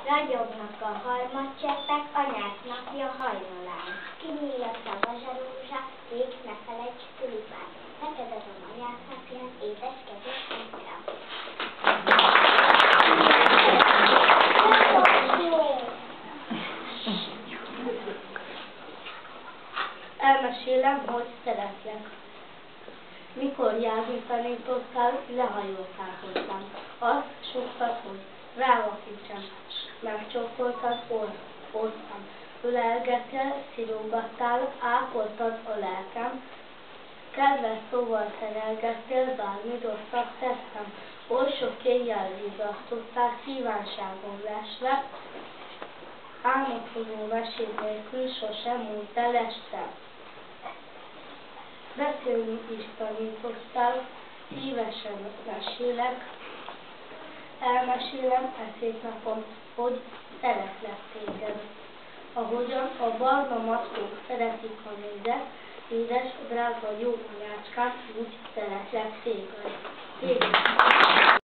Ragyognak a harmadcseppek, anyák napja hajnalán. Kinyílott a vazsarózsa, rég ne felejts tulipát. Neked adom anyák napján, édes kedves anyukám. Elmesélem, hogy szeretlek. Mikor járni tanítottál, lehajoltál hozzám. Azt súgtad, hogy rávakítsam, megcsókoltad orcám. Ölelgettél, szirógattál, ápoltad a lelkem. Kedves szóval szerelgettél, bármi rosszat tettem. Oly sok éjjel vigasztottál, kívánságon lesve, álmodozó meséd nélkül sosem múlt el este. Beszélni is tanítottál, szívesen mesélek, elmesélem szép napon, hogy szeretlek téged. Ahogyan a barna mackók szeretik a mézet, édes, drága, jó anyácskám, úgy szeretlek téged.